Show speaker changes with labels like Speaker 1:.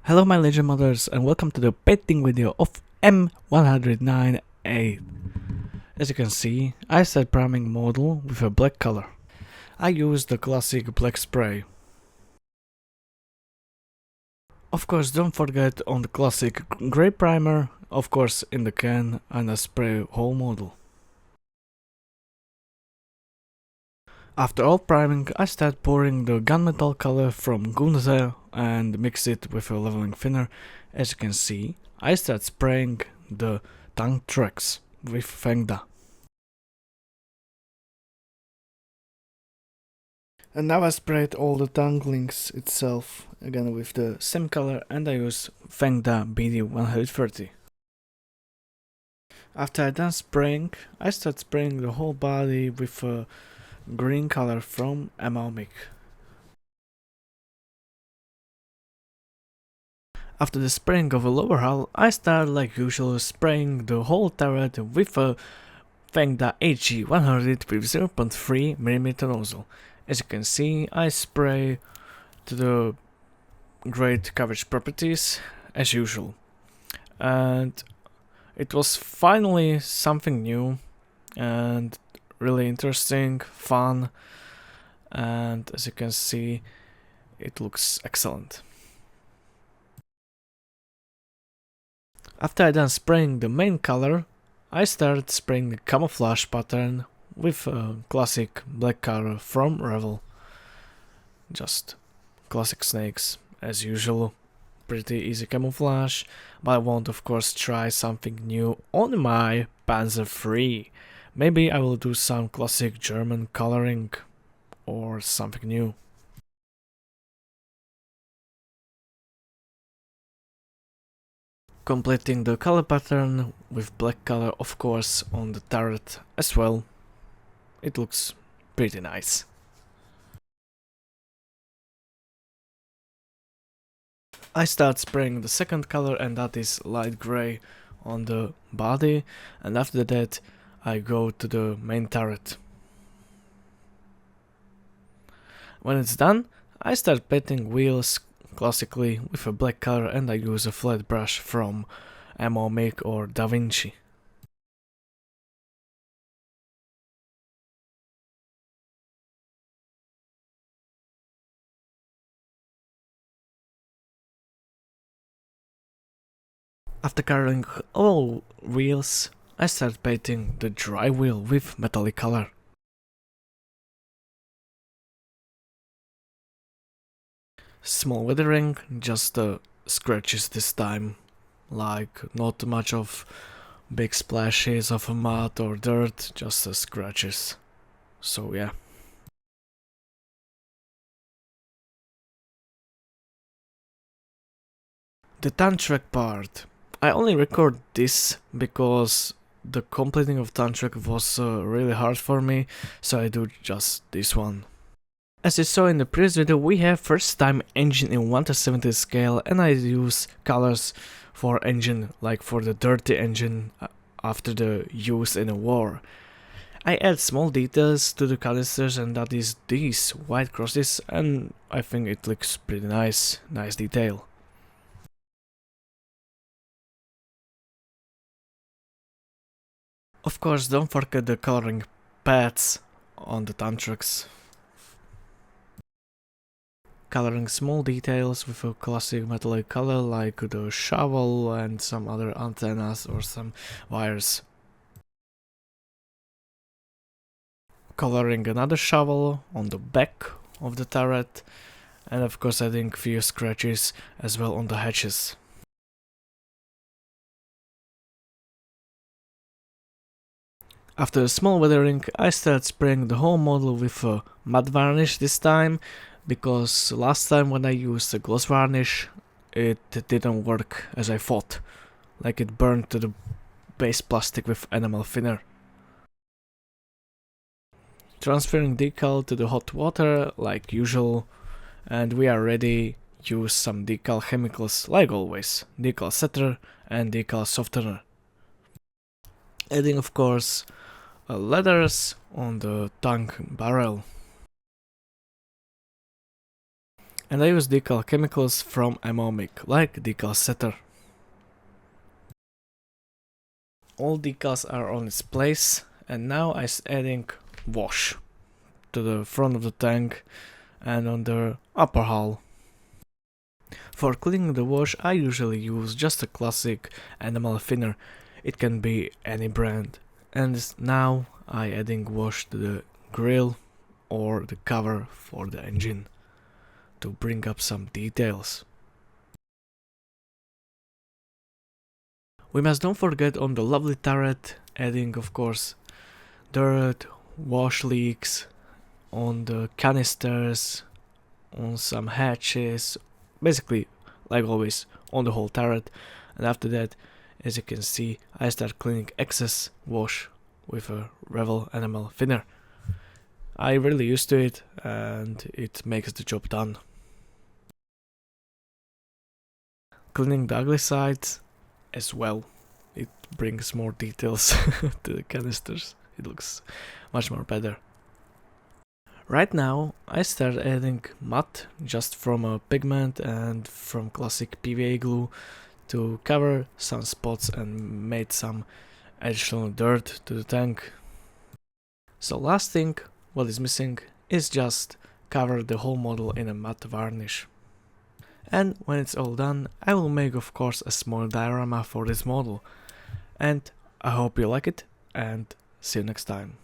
Speaker 1: Hello my legend mothers and welcome to the painting video of M109A. As you can see, I started priming model with a black color. I used the classic black spray. Of course, don't forget on the classic grey primer, of course in the can, and I spray whole model. After all priming, I start pouring the gunmetal color from Gunze and mix it with a leveling thinner. As you can see, I start spraying the tank tracks with Fengda. And now I sprayed all the tank links itself, again with the same color, and I use Fengda BD130. After I done spraying, I start spraying the whole body with a green color from M109A6. After the spraying of a lower hull, I start like usual spraying the whole turret with a Fengda HG100 with 0.3mm nozzle. As you can see, I spray to the great coverage properties as usual. And it was finally something new and really interesting, fun, and as you can see, it looks excellent. After I done spraying the main color, I started spraying the camouflage pattern with a classic black color from Revell. Just classic snakes as usual, pretty easy camouflage, but I want of course try something new on my Panzer III. Maybe I will do some classic German coloring or something new. Completing the color pattern with black color of course on the turret as well. It looks pretty nice. I start spraying the second color, and that is light gray on the body, and after that I go to the main turret. When it's done, I start painting wheels classically with a black color, and I use a flat brush from M109A6 or Da Vinci. After coloring all wheels, I start painting the dry wheel with metallic color. Small weathering, just scratches this time, like not much of big splashes of mud or dirt, just scratches. So yeah. The tantrack part. I only record this because the completing of tantrack was really hard for me, so I do just this one. As you saw in the previous video, we have first time engine in 1/70 scale, and I use colors for engine like for the dirty engine after the use in a war. I add small details to the canisters, and that is these white crosses, and I think it looks pretty nice detail. Of course, don't forget the coloring pads on the tantracks. Coloring small details with a classic metallic color like the shovel and some other antennas or some wires. Coloring another shovel on the back of the turret, and of course adding few scratches as well on the hatches. After a small weathering, I start spraying the whole model with a matte varnish this time, because last time when I used the gloss varnish, it didn't work as I thought, like it burned to the base plastic with enamel thinner. Transferring decal to the hot water like usual, and we are ready. Use some decal chemicals like always, decal setter and decal softener. Adding of course leathers on the tank barrel. And I use decal chemicals from M109A6 like decal setter. All decals are on its place, and now I'm adding wash to the front of the tank and on the upper hull. For cleaning the wash I usually use just a classic enamel thinner, it can be any brand. And now I'm adding wash to the grill or the cover for the engine to bring up some details. We must don't forget on the lovely turret, adding of course dirt, wash leaks on the canisters, on some hatches, basically like always on the whole turret. And after that, as you can see, I start cleaning excess wash with a Revell enamel thinner. I'm really used to it and it makes the job done. Cleaning the ugly sides as well. It brings more details to the canisters. It looks much more better. Right now I start adding matte just from a pigment and from classic PVA glue to cover some spots and made some additional dirt to the tank. So last thing what is missing is just cover the whole model in a matte varnish. And when it's all done, I will make of course a small diorama for this model. And I hope you like it and see you next time.